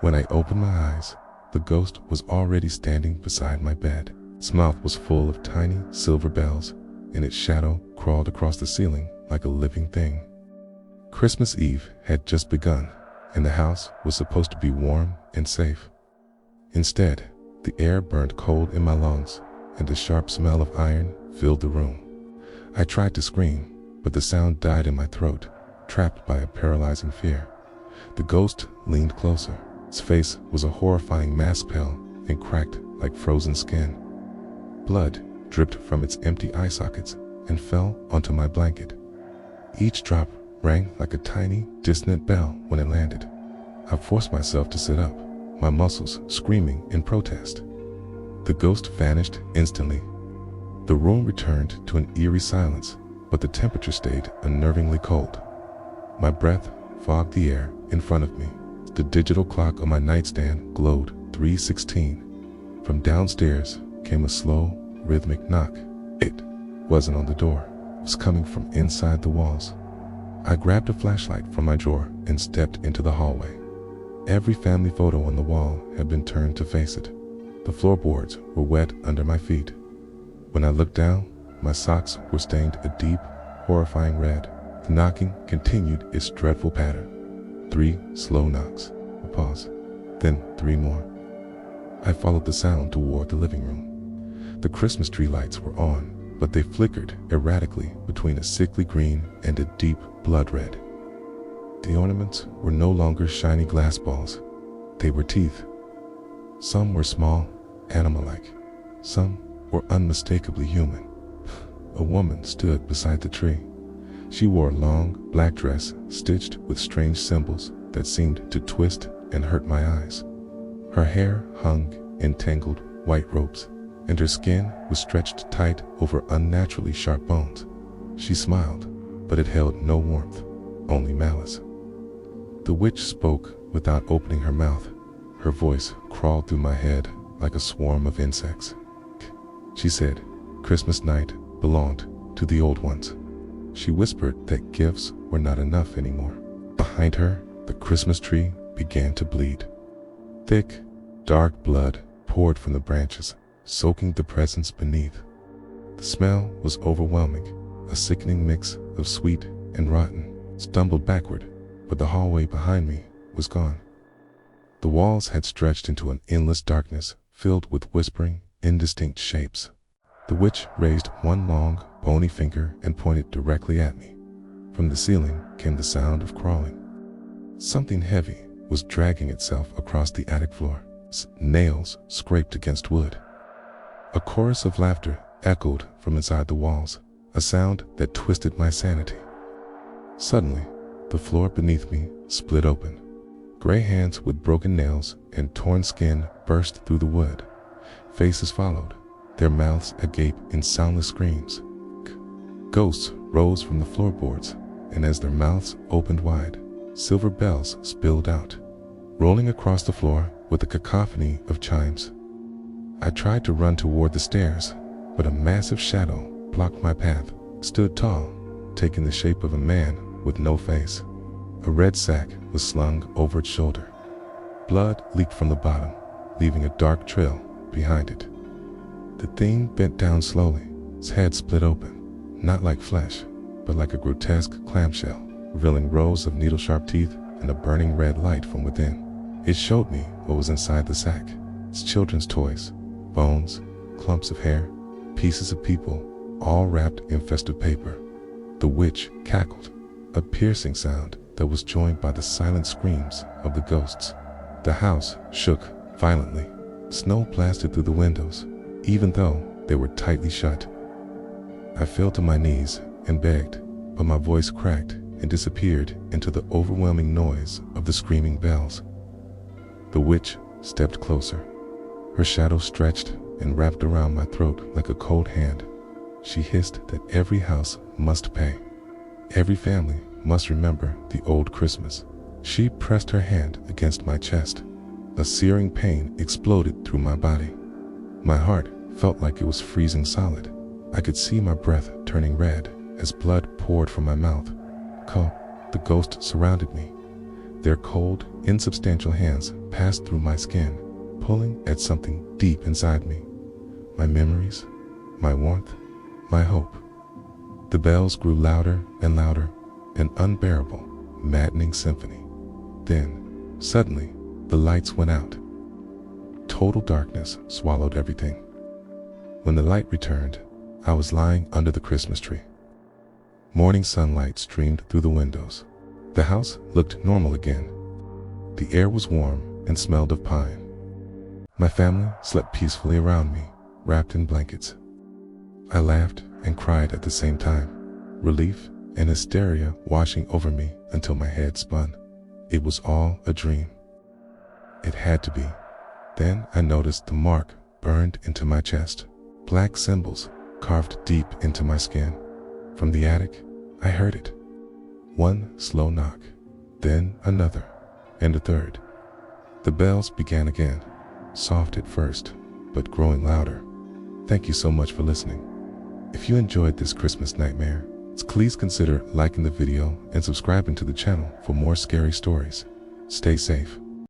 When I opened my eyes, the ghost was already standing beside my bed. Its mouth was full of tiny silver bells, and its shadow crawled across the ceiling like a living thing. Christmas Eve had just begun, and the house was supposed to be warm and safe. Instead, the air burned cold in my lungs, and the sharp smell of iron filled the room. I tried to scream, but the sound died in my throat, trapped by a paralyzing fear. The ghost leaned closer. Its face was a horrifying mask pale and cracked like frozen skin. Blood dripped from its empty eye sockets and fell onto my blanket. Each drop rang like a tiny, dissonant bell when it landed. I forced myself to sit up, my muscles screaming in protest. The ghost vanished instantly. The room returned to an eerie silence, but the temperature stayed unnervingly cold. My breath fogged the air in front of me. The digital clock on my nightstand glowed 3:16. From downstairs came a slow, rhythmic knock. It wasn't on the door. It was coming from inside the walls. I grabbed a flashlight from my drawer and stepped into the hallway. Every family photo on the wall had been turned to face it. The floorboards were wet under my feet. When I looked down, my socks were stained a deep, horrifying red. The knocking continued its dreadful pattern. 3 slow knocks, a pause, then 3 more. I followed the sound toward the living room. The Christmas tree lights were on, but they flickered erratically between a sickly green and a deep blood red. The ornaments were no longer shiny glass balls. They were teeth. Some were small, animal-like. Some were unmistakably human. A woman stood beside the tree. She wore a long, black dress stitched with strange symbols that seemed to twist and hurt my eyes. Her hair hung in tangled white ropes, and her skin was stretched tight over unnaturally sharp bones. She smiled, but it held no warmth, only malice. The witch spoke without opening her mouth. Her voice crawled through my head like a swarm of insects. She said Christmas night belonged to the old ones. She whispered that gifts were not enough anymore. Behind her, the Christmas tree began to bleed. Thick, dark blood poured from the branches, soaking the presents beneath. The smell was overwhelming, a sickening mix of sweet and rotten. Stumbled backward, but the hallway behind me was gone. The walls had stretched into an endless darkness filled with whispering, indistinct shapes. The witch raised one long, bony finger and pointed directly at me. From the ceiling came the sound of crawling. Something heavy was dragging itself across the attic floor. Nails scraped against wood. A chorus of laughter echoed from inside the walls, a sound that twisted my sanity. Suddenly, the floor beneath me split open. Gray hands with broken nails and torn skin burst through the wood. Faces followed, their mouths agape in soundless screams. Ghosts rose from the floorboards, and as their mouths opened wide, silver bells spilled out, rolling across the floor with a cacophony of chimes. I tried to run toward the stairs, but a massive shadow blocked my path. Stood tall, taking the shape of a man with no face. A red sack was slung over its shoulder. Blood leaked from the bottom, leaving a dark trail behind it. The thing bent down slowly, its head split open, not like flesh, but like a grotesque clamshell, revealing rows of needle-sharp teeth and a burning red light from within. It showed me what was inside the sack. Its children's toys, bones, clumps of hair, pieces of people, all wrapped in festive paper. The witch cackled, a piercing sound that was joined by the silent screams of the ghosts. The house shook violently. Snow blasted through the windows, even though they were tightly shut. I fell to my knees and begged, but my voice cracked and disappeared into the overwhelming noise of the screaming bells. The witch stepped closer. Her shadow stretched and wrapped around my throat like a cold hand. She hissed that every house must pay. Every family must remember the old Christmas. She pressed her hand against my chest. A searing pain exploded through my body. My heart felt like it was freezing solid. I could see my breath turning red as blood poured from my mouth. The ghost surrounded me. Their cold, insubstantial hands passed through my skin, pulling at something deep inside me. My memories, my warmth, my hope. The bells grew louder and louder, an unbearable, maddening symphony. Then, suddenly, the lights went out. Total darkness swallowed everything. When the light returned, I was lying under the Christmas tree. Morning sunlight streamed through the windows. The house looked normal again. The air was warm and smelled of pine. My family slept peacefully around me, wrapped in blankets. I laughed and cried at the same time, relief and hysteria washing over me until my head spun. It was all a dream. It had to be. Then I noticed the mark burned into my chest, black symbols carved deep into my skin. From the attic, I heard it. One slow knock, then another, and a third. The bells began again, soft at first, but growing louder. Thank you so much for listening. If you enjoyed this Christmas nightmare, please consider liking the video and subscribing to the channel for more scary stories. Stay safe.